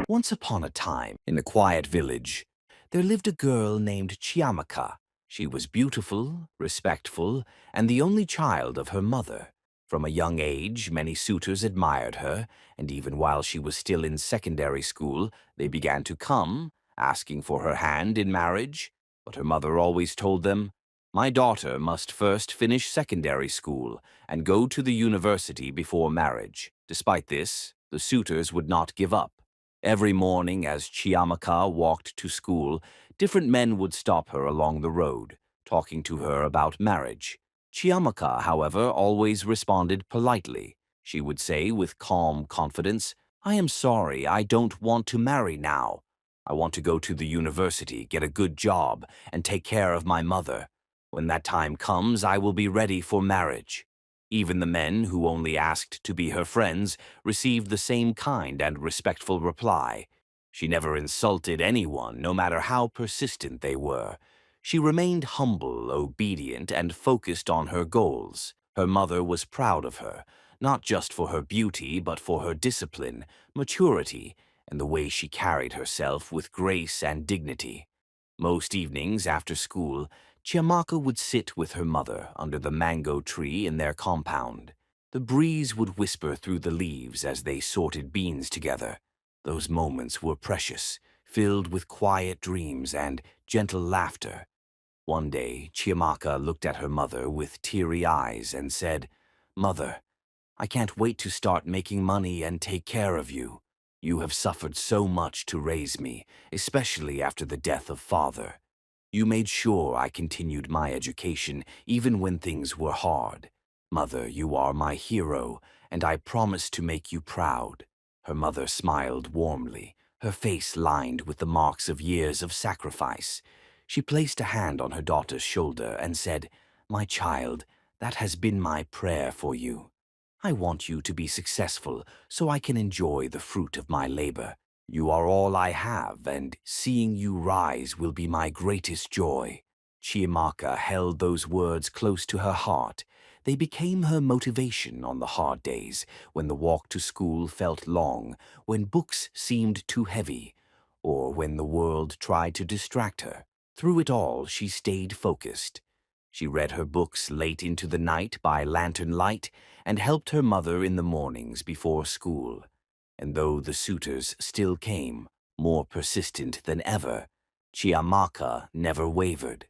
Once upon a time, in a quiet village, there lived a girl named Chiamaka. She was beautiful, respectful, and the only child of her mother. From a young age, many suitors admired her, and even while she was still in secondary school, they began to come, asking for her hand in marriage. But her mother always told them, "My daughter must first finish secondary school and go to the university before marriage." Despite this, the suitors would not give up. Every morning as Chiamaka walked to school, different men would stop her along the road, talking to her about marriage. Chiamaka, however, always responded politely. She would say with calm confidence, "I am sorry, I don't want to marry now. I want to go to the university, get a good job, and take care of my mother. When that time comes, I will be ready for marriage." Even the men who only asked to be her friends received the same kind and respectful reply. She never insulted anyone, no matter how persistent they were. She remained humble, obedient, and focused on her goals. Her mother was proud of her, not just for her beauty, but for her discipline, maturity, and the way she carried herself with grace and dignity. Most evenings after school, Chiamaka would sit with her mother under the mango tree in their compound. The breeze would whisper through the leaves as they sorted beans together. Those moments were precious, filled with quiet dreams and gentle laughter. One day, Chiamaka looked at her mother with teary eyes and said, "Mother, I can't wait to start making money and take care of you. You have suffered so much to raise me, especially after the death of father. You made sure I continued my education even when things were hard. Mother, you are my hero, and I promise to make you proud." Her mother smiled warmly, her face lined with the marks of years of sacrifice. She placed a hand on her daughter's shoulder and said, "My child, that has been my prayer for you. I want you to be successful so I can enjoy the fruit of my labor. You are all I have, and seeing you rise will be my greatest joy." Chiamaka held those words close to her heart. They became her motivation on the hard days, when the walk to school felt long, when books seemed too heavy, or when the world tried to distract her. Through it all, she stayed focused. She read her books late into the night by lantern light and helped her mother in the mornings before school. And though the suitors still came, more persistent than ever, Chiamaka never wavered.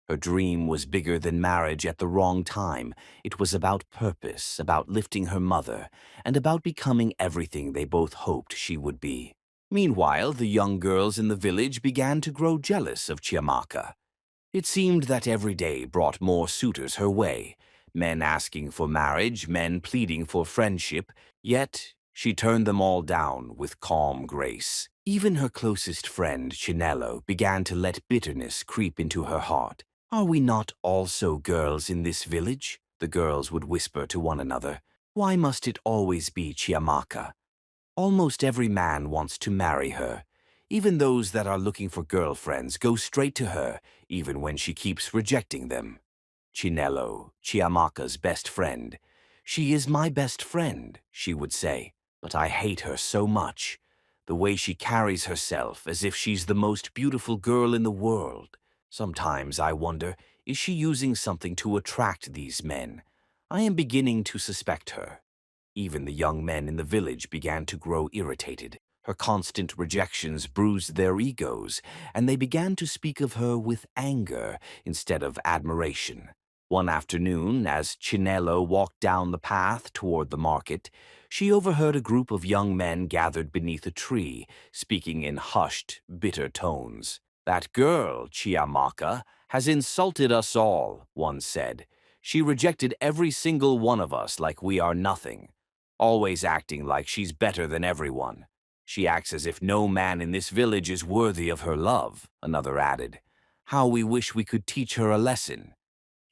Her dream was bigger than marriage at the wrong time. It was about purpose, about lifting her mother, and about becoming everything they both hoped she would be. Meanwhile, the young girls in the village began to grow jealous of Chiamaka. It seemed that every day brought more suitors her way, men asking for marriage, men pleading for friendship, yet she turned them all down with calm grace. Even her closest friend, Chinello, began to let bitterness creep into her heart. "Are we not also girls in this village?" the girls would whisper to one another. "Why must it always be Chiamaka? Almost every man wants to marry her. Even those that are looking for girlfriends go straight to her, even when she keeps rejecting them." Chinello, Chiamaka's best friend. "She is my best friend," she would say, "but I hate her so much. The way she carries herself as if she's the most beautiful girl in the world. Sometimes I wonder, is she using something to attract these men? I am beginning to suspect her." Even the young men in the village began to grow irritated. Her constant rejections bruised their egos, and they began to speak of her with anger instead of admiration. One afternoon, as Chinello walked down the path toward the market, she overheard a group of young men gathered beneath a tree, speaking in hushed, bitter tones. "That girl, Chiamaka, has insulted us all," one said. "She rejected every single one of us like we are nothing, always acting like she's better than everyone. She acts as if no man in this village is worthy of her love," another added. "How we wish we could teach her a lesson."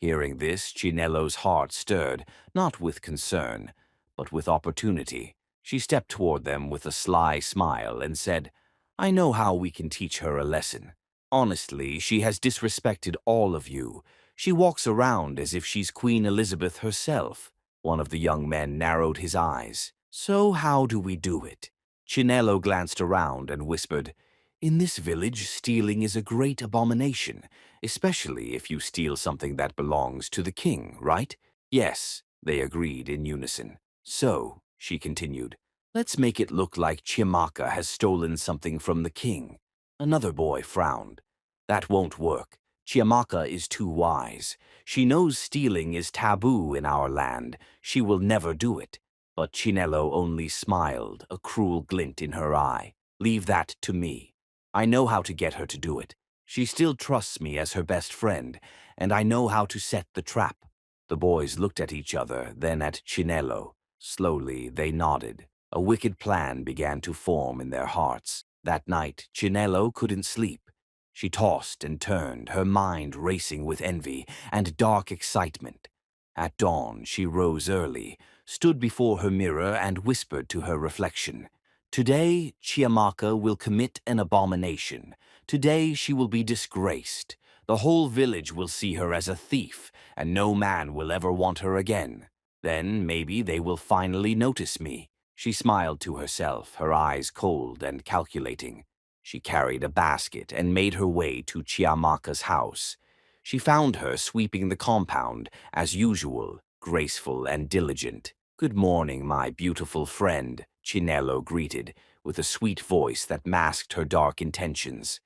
Hearing this, Chinello's heart stirred, not with concern, but with opportunity. She stepped toward them with a sly smile and said, "I know how we can teach her a lesson. Honestly, she has disrespected all of you. She walks around as if she's Queen Elizabeth herself." One of the young men narrowed his eyes. "So how do we do it?" Chinello glanced around and whispered, "In this village, stealing is a great abomination, especially if you steal something that belongs to the king, right?" "Yes," they agreed in unison. "So," she continued, "let's make it look like Chiamaka has stolen something from the king." Another boy frowned. "That won't work. Chiamaka is too wise. She knows stealing is taboo in our land. She will never do it." But Chinello only smiled, a cruel glint in her eye. "Leave that to me. I know how to get her to do it. She still trusts me as her best friend, and I know how to set the trap." The boys looked at each other, then at Chinello. Slowly, they nodded. A wicked plan began to form in their hearts. That night, Chinello couldn't sleep. She tossed and turned, her mind racing with envy and dark excitement. At dawn, she rose early, stood before her mirror and whispered to her reflection, "Today, Chiamaka will commit an abomination. Today she will be disgraced. The whole village will see her as a thief, and no man will ever want her again. Then maybe they will finally notice me." She smiled to herself, her eyes cold and calculating. She carried a basket and made her way to Chiamaka's house. She found her sweeping the compound, as usual, graceful and diligent. "Good morning, my beautiful friend," Chinello greeted, with a sweet voice that masked her dark intentions.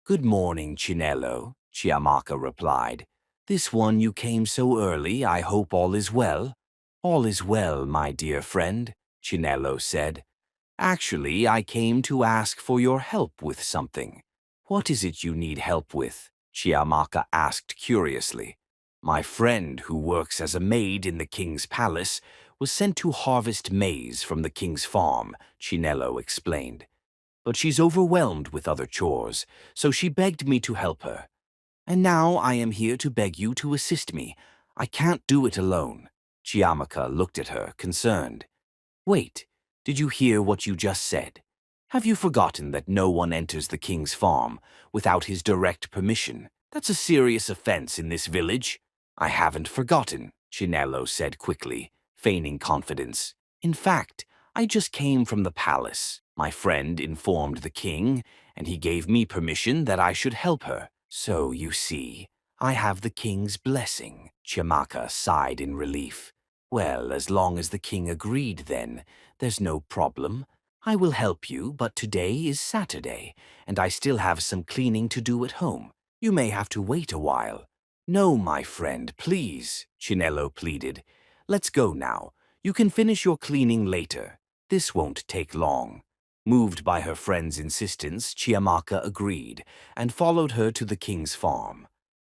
"Good morning, Chinello," Chiamaka replied. "This one you came so early, I hope all is well." "All is well, my dear friend," Chinello said. "Actually, I came to ask for your help with something." "What is it you need help with?" Chiamaka asked curiously. "My friend, who works as a maid in the king's palace, was sent to harvest maize from the king's farm," Chinello explained. "But she's overwhelmed with other chores, so she begged me to help her. And now I am here to beg you to assist me. I can't do it alone." Chiamaka looked at her, concerned. "Wait, did you hear what you just said? Have you forgotten that no one enters the king's farm without his direct permission? That's a serious offense in this village." "I haven't forgotten," Chinello said quickly, feigning confidence. "In fact, I just came from the palace. My friend informed the king, and he gave me permission that I should help her. So, you see, I have the king's blessing." Chiamaka sighed in relief. "Well, as long as the king agreed then, there's no problem. I will help you, but today is Saturday, and I still have some cleaning to do at home. You may have to wait a while." "No, my friend, please," Chinello pleaded. "Let's go now. You can finish your cleaning later. This won't take long." Moved by her friend's insistence, Chiamaka agreed, and followed her to the king's farm.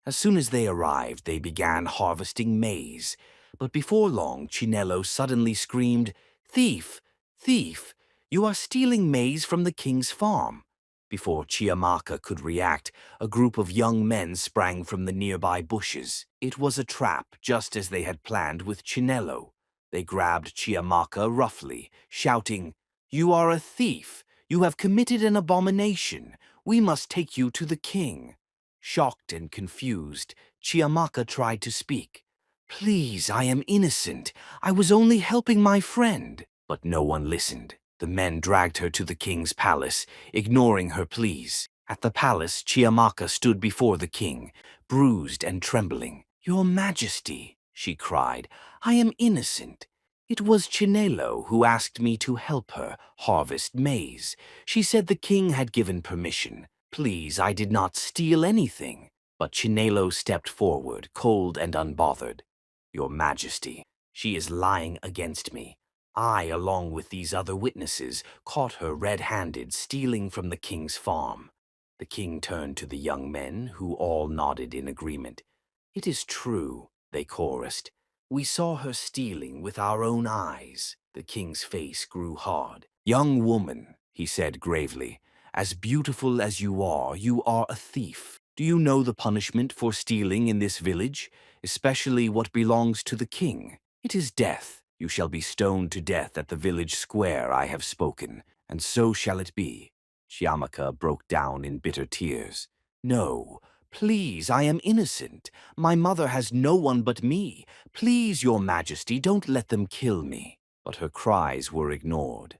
As soon as they arrived, they began harvesting maize. But before long, Chinello suddenly screamed, "Thief! Thief! You are stealing maize from the king's farm." Before Chiamaka could react, a group of young men sprang from the nearby bushes. It was a trap, just as they had planned with Chinello. They grabbed Chiamaka roughly, shouting, "You are a thief! You have committed an abomination! We must take you to the king." Shocked and confused, Chiamaka tried to speak. "Please, I am innocent. I was only helping my friend." But no one listened. The men dragged her to the king's palace, ignoring her pleas. At the palace, Chiamaka stood before the king, bruised and trembling. "Your Majesty," she cried, "I am innocent. It was Chinello who asked me to help her harvest maize. She said the king had given permission. Please, I did not steal anything." But Chinello stepped forward, cold and unbothered. "Your Majesty, she is lying against me. I, along with these other witnesses, caught her red-handed stealing from the king's farm." The king turned to the young men, who all nodded in agreement. "It is true," they chorused. "We saw her stealing with our own eyes." The king's face grew hard. "Young woman," he said gravely, "as beautiful as you are a thief. Do you know the punishment for stealing in this village, especially what belongs to the king? It is death. You shall be stoned to death at the village square. I have spoken, and so shall it be." Chiamaka broke down in bitter tears. "No, please, I am innocent. My mother has no one but me. Please, your Majesty, don't let them kill me." But her cries were ignored.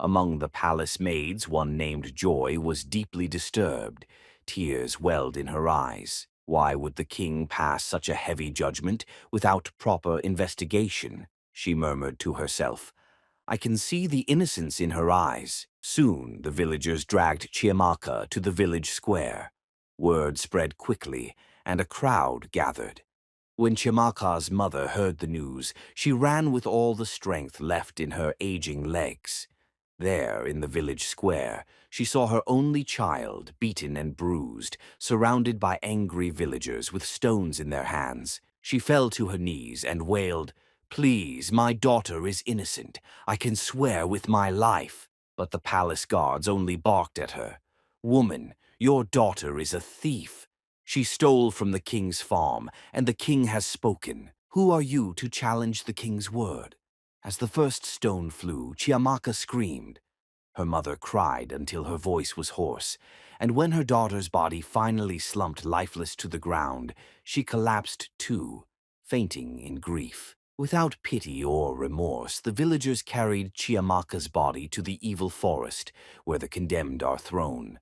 Among the palace maids, one named Joy was deeply disturbed. Tears welled in her eyes. Why would the king pass such a heavy judgment without proper investigation? She murmured to herself. I can see the innocence in her eyes. Soon the villagers dragged Chiamaka to the village square. Word spread quickly, and a crowd gathered. When Chiamaka's mother heard the news, she ran with all the strength left in her aging legs. There, in the village square, she saw her only child, beaten and bruised, surrounded by angry villagers with stones in their hands. She fell to her knees and wailed, Please, my daughter is innocent. I can swear with my life. But the palace guards only barked at her. Woman, your daughter is a thief. She stole from the king's farm, and the king has spoken. Who are you to challenge the king's word? As the first stone flew, Chiamaka screamed. Her mother cried until her voice was hoarse, and when her daughter's body finally slumped lifeless to the ground, she collapsed too, fainting in grief. Without pity or remorse, the villagers carried Chiamaka's body to the evil forest, where the condemned are thrown.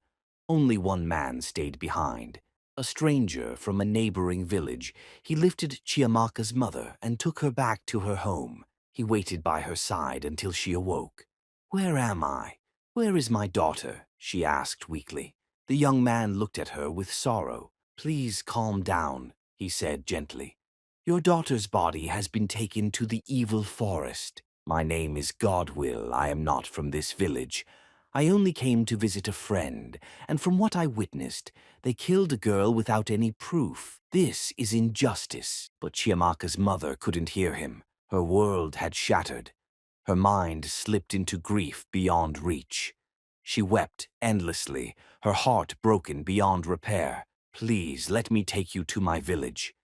Only one man stayed behind. A stranger from a neighboring village. He lifted Chiamaka's mother and took her back to her home. He waited by her side until she awoke. Where am I? Where is my daughter? She asked weakly. The young man looked at her with sorrow. Please calm down, he said gently. Your daughter's body has been taken to the evil forest. My name is Godwill. I am not from this village. I only came to visit a friend, and from what I witnessed, they killed a girl without any proof. This is injustice. But Chiamaka's mother couldn't hear him. Her world had shattered. Her mind slipped into grief beyond reach. She wept endlessly, her heart broken beyond repair. Please, let me take you to my village.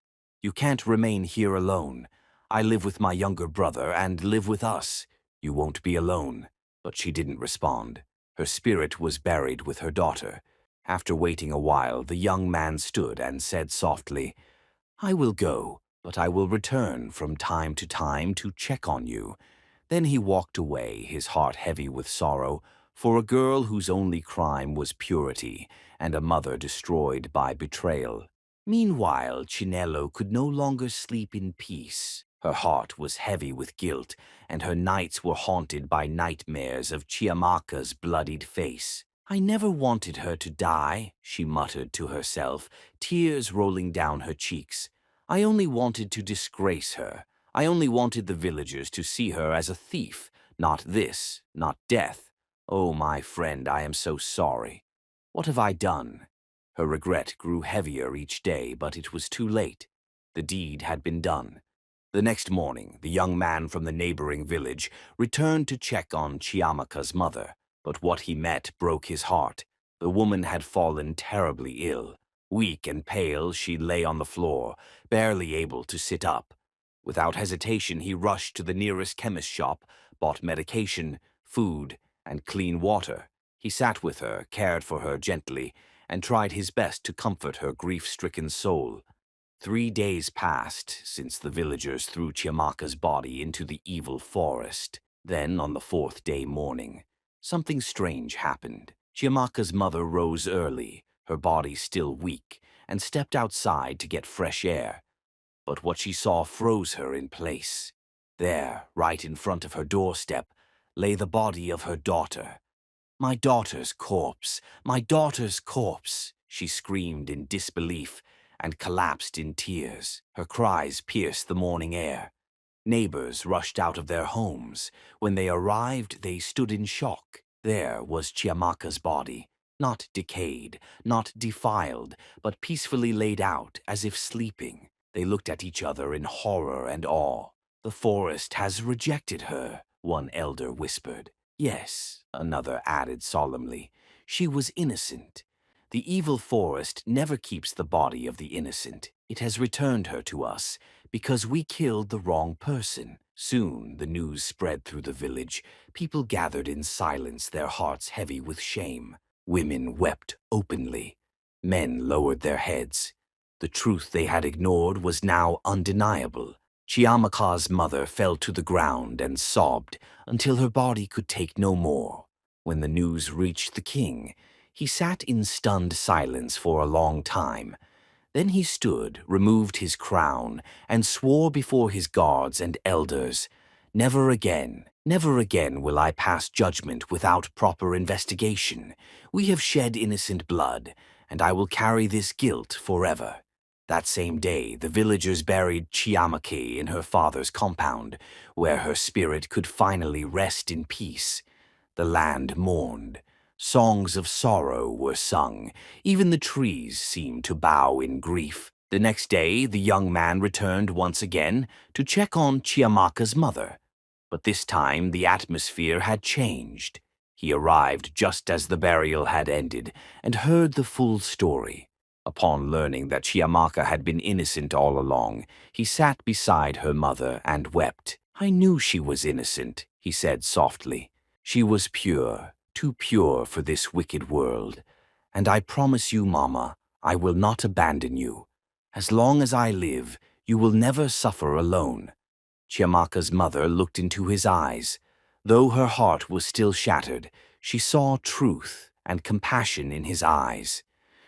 You can't remain here alone. I live with my younger brother and live with us. You won't be alone. But she didn't respond. Her spirit was buried with her daughter. After waiting a while, the young man stood and said softly, I will go, but I will return from time to time to check on you. Then he walked away, his heart heavy with sorrow, for a girl whose only crime was purity, and a mother destroyed by betrayal. Meanwhile, Chinello could no longer sleep in peace. Her heart was heavy with guilt, and her nights were haunted by nightmares of Chiamaka's bloodied face. I never wanted her to die, she muttered to herself, tears rolling down her cheeks. I only wanted to disgrace her. I only wanted the villagers to see her as a thief, not this, not death. Oh, my friend, I am so sorry. What have I done? Her regret grew heavier each day, but it was too late. The deed had been done. The next morning, the young man from the neighboring village returned to check on Chiamaka's mother, but what he met broke his heart. The woman had fallen terribly ill. Weak and pale, she lay on the floor, barely able to sit up. Without hesitation, he rushed to the nearest chemist shop, bought medication, food, and clean water. He sat with her, cared for her gently, and tried his best to comfort her grief-stricken soul. 3 days passed since the villagers threw Chiamaka's body into the evil forest. Then, on the 4th day morning, something strange happened. Chiamaka's mother rose early, her body still weak, and stepped outside to get fresh air. But what she saw froze her in place. There, right in front of her doorstep, lay the body of her daughter. My daughter's corpse! My daughter's corpse! She screamed in disbelief and collapsed in tears. Her cries pierced the morning air. Neighbors rushed out of their homes. When they arrived, they stood in shock. There was Chiamaka's body, not decayed, not defiled, but peacefully laid out as if sleeping. They looked at each other in horror and awe. The forest has rejected her, one elder whispered. Yes, another added solemnly. She was innocent. The evil forest never keeps the body of the innocent. It has returned her to us because we killed the wrong person. Soon the news spread through the village. People gathered in silence, their hearts heavy with shame. Women wept openly. Men lowered their heads. The truth they had ignored was now undeniable. Chiamaka's mother fell to the ground and sobbed until her body could take no more. When the news reached the king, he sat in stunned silence for a long time. Then he stood, removed his crown, and swore before his guards and elders, never again will I pass judgment without proper investigation. We have shed innocent blood, and I will carry this guilt forever." That same day, the villagers buried Chiamaka in her father's compound, where her spirit could finally rest in peace. The land mourned. Songs of sorrow were sung. Even the trees seemed to bow in grief. The next day, the young man returned once again to check on Chiamaka's mother. But this time, the atmosphere had changed. He arrived just as the burial had ended and heard the full story. Upon learning that Chiamaka had been innocent all along, he sat beside her mother and wept. "I knew she was innocent," he said softly. "She was pure, too pure for this wicked world. And I promise you, Mama, I will not abandon you. As long as I live, you will never suffer alone." Chiamaka's mother looked into his eyes. Though her heart was still shattered, she saw truth and compassion in his eyes.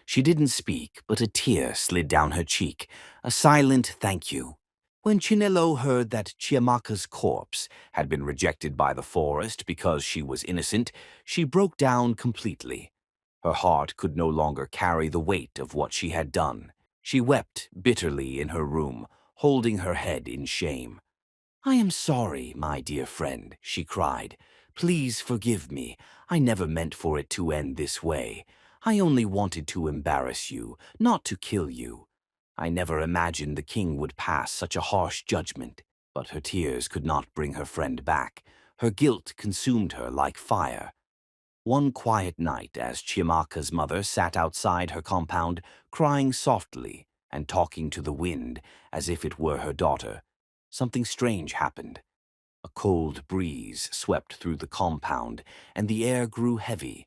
She didn't speak, but a tear slid down her cheek, a silent thank you. When Chinelo heard that Chiamaka's corpse had been rejected by the forest because she was innocent, she broke down completely. Her heart could no longer carry the weight of what she had done. She wept bitterly in her room, holding her head in shame. "I am sorry, my dear friend," she cried. "Please forgive me. I never meant for it to end this way. I only wanted to embarrass you, not to kill you. I never imagined the king would pass such a harsh judgment." But her tears could not bring her friend back. Her guilt consumed her like fire. One quiet night, as Chiamaka's mother sat outside her compound, crying softly and talking to the wind as if it were her daughter, something strange happened. A cold breeze swept through the compound, and the air grew heavy.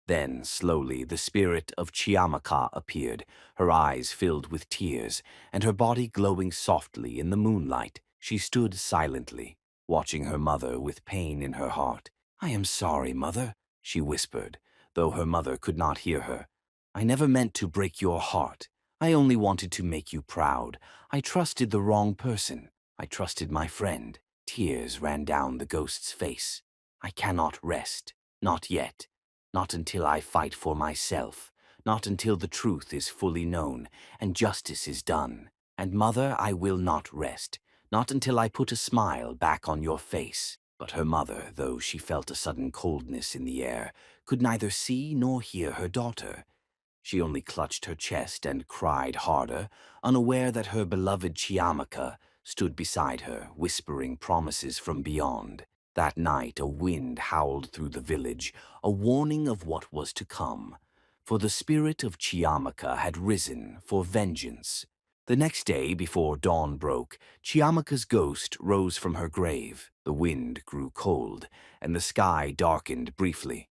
Then, slowly, the spirit of Chiamaka appeared, her eyes filled with tears, and her body glowing softly in the moonlight. She stood silently, watching her mother with pain in her heart. "I am sorry, mother," she whispered, though her mother could not hear her. "I never meant to break your heart. I only wanted to make you proud. I trusted the wrong person. I trusted my friend." Tears ran down the ghost's face. "I cannot rest. Not yet. Not until I fight for myself. Not until the truth is fully known and justice is done. And mother, I will not rest. Not until I put a smile back on your face." But her mother, though she felt a sudden coldness in the air, could neither see nor hear her daughter. She only clutched her chest and cried harder, unaware that her beloved Chiamaka stood beside her, whispering promises from beyond. That night a wind howled through the village, a warning of what was to come. For the spirit of Chiamaka had risen for vengeance. The next day, before dawn broke, Chiamaka's ghost rose from her grave. The wind grew cold, and the sky darkened briefly.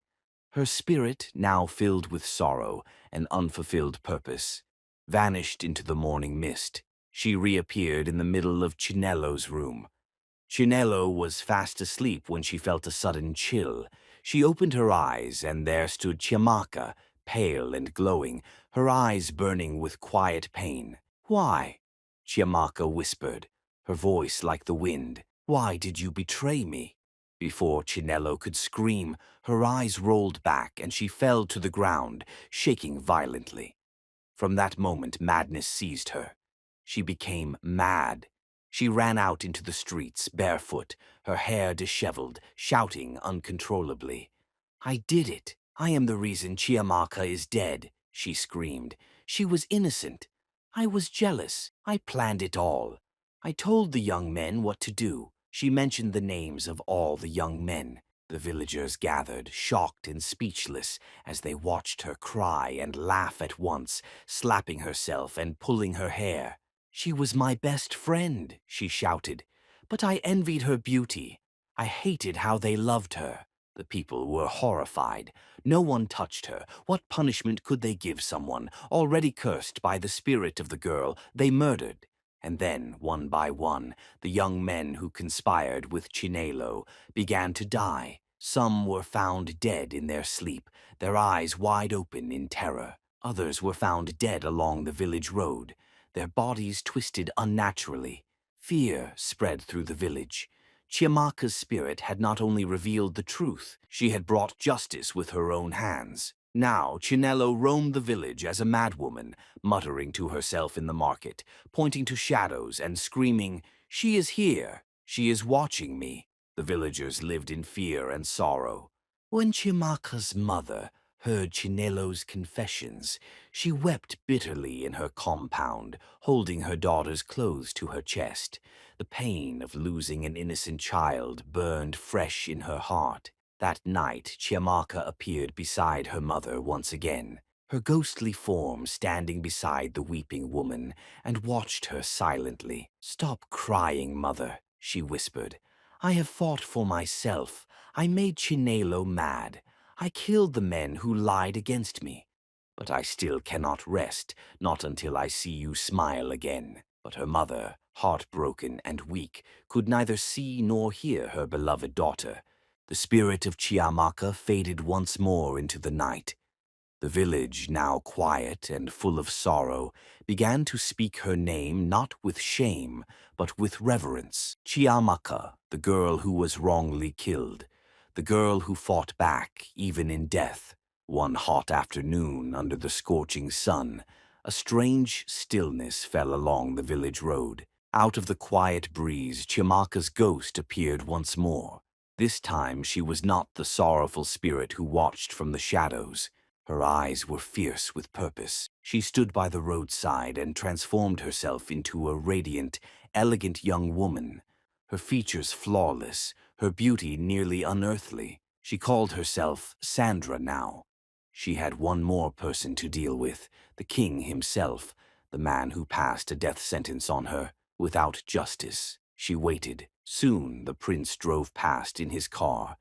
Her spirit, now filled with sorrow and unfulfilled purpose, vanished into the morning mist. She reappeared in the middle of Chinelo's room. Chinelo was fast asleep when she felt a sudden chill. She opened her eyes, and there stood Chiamaka, pale and glowing, her eyes burning with quiet pain. "Why?" Chiamaka whispered, her voice like the wind. "Why did you betray me?" Before Chinelo could scream, her eyes rolled back and she fell to the ground, shaking violently. From that moment, madness seized her. She became mad. She ran out into the streets, barefoot, her hair disheveled, shouting uncontrollably. "I did it. I am the reason Chiamaka is dead," she screamed. "She was innocent. I was jealous. I planned it all. I told the young men what to do." She mentioned the names of all the young men. The villagers gathered, shocked and speechless, as they watched her cry and laugh at once, slapping herself and pulling her hair. "She was my best friend," she shouted, "but I envied her beauty. I hated how they loved her." The people were horrified. No one touched her. What punishment could they give someone, already cursed by the spirit of the girl they murdered? And then, one by one, the young men who conspired with Chinelo began to die. Some were found dead in their sleep, their eyes wide open in terror. Others were found dead along the village road, their bodies twisted unnaturally. Fear spread through the village. Chiamaka's spirit had not only revealed the truth, she had brought justice with her own hands. Now, Chinello roamed the village as a madwoman, muttering to herself in the market, pointing to shadows and screaming, "She is here! She is watching me!" The villagers lived in fear and sorrow. When Chiamaka's mother heard Chinello's confessions, she wept bitterly in her compound, holding her daughter's clothes to her chest. The pain of losing an innocent child burned fresh in her heart. That night, Chiamaka appeared beside her mother once again, her ghostly form standing beside the weeping woman, and watched her silently. "Stop crying, mother," she whispered. "I have fought for myself. I made Chinelo mad. I killed the men who lied against me. But I still cannot rest, not until I see you smile again." But her mother, heartbroken and weak, could neither see nor hear her beloved daughter. The spirit of Chiamaka faded once more into the night. The village, now quiet and full of sorrow, began to speak her name not with shame, but with reverence. Chiamaka, the girl who was wrongly killed, the girl who fought back even in death. One hot afternoon, under the scorching sun, a strange stillness fell along the village road. Out of the quiet breeze, Chiamaka's ghost appeared once more. This time she was not the sorrowful spirit who watched from the shadows. Her eyes were fierce with purpose. She stood by the roadside and transformed herself into a radiant, elegant young woman, her features flawless, her beauty nearly unearthly. She called herself Sandra now. She had one more person to deal with, the king himself, the man who passed a death sentence on her without justice. She waited. Soon the prince drove past in his car.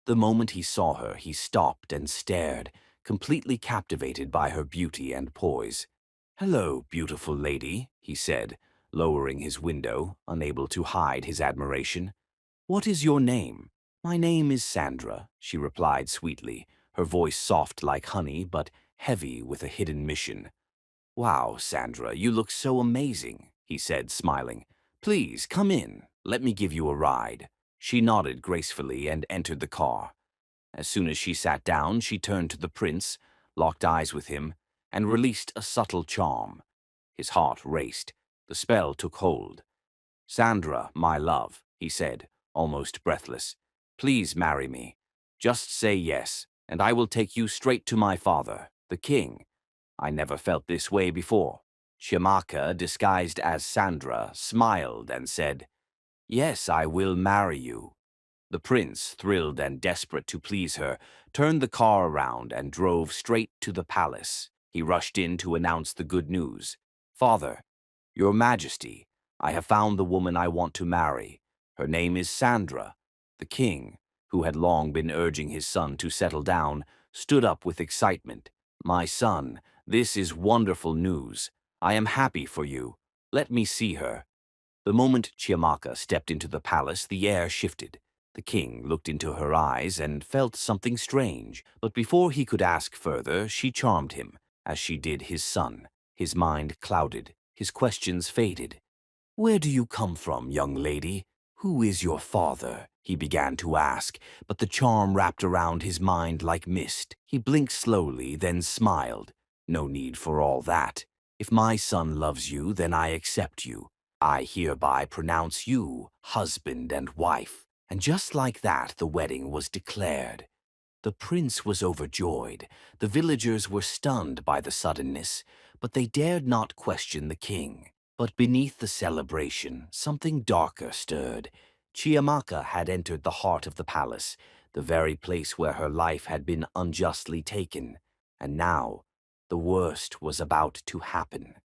The moment he saw her, he stopped and stared, completely captivated by her beauty and poise. "Hello, beautiful lady," he said, lowering his window, unable to hide his admiration. "What is your name?" "My name is Sandra," she replied sweetly, her voice soft like honey but heavy with a hidden mission. "Wow, Sandra, you look so amazing," he said, smiling. "Please, come in. Let me give you a ride." She nodded gracefully and entered the car. As soon as she sat down, she turned to the prince, locked eyes with him, and released a subtle charm. His heart raced. The spell took hold. "Sandra, my love," he said, almost breathless, "please marry me. Just say yes, and I will take you straight to my father, the king. I never felt this way before." Chiamaka, disguised as Sandra, smiled and said, "Yes, I will marry you." The prince, thrilled and desperate to please her, turned the car around and drove straight to the palace. He rushed in to announce the good news. "Father, your Majesty, I have found the woman I want to marry. Her name is Sandra." The king, who had long been urging his son to settle down, stood up with excitement. "My son, this is wonderful news. I am happy for you. Let me see her." The moment Chiamaka stepped into the palace, the air shifted. The king looked into her eyes and felt something strange, but before he could ask further, she charmed him, as she did his son. His mind clouded, his questions faded. "Where do you come from, young lady? Who is your father?" he began to ask, but the charm wrapped around his mind like mist. He blinked slowly, then smiled. "No need for all that. If my son loves you, then I accept you. I hereby pronounce you husband and wife." And just like that, the wedding was declared. The prince was overjoyed. The villagers were stunned by the suddenness, but they dared not question the king. But beneath the celebration, something darker stirred. Chiamaka had entered the heart of the palace, the very place where her life had been unjustly taken. And now, the worst was about to happen.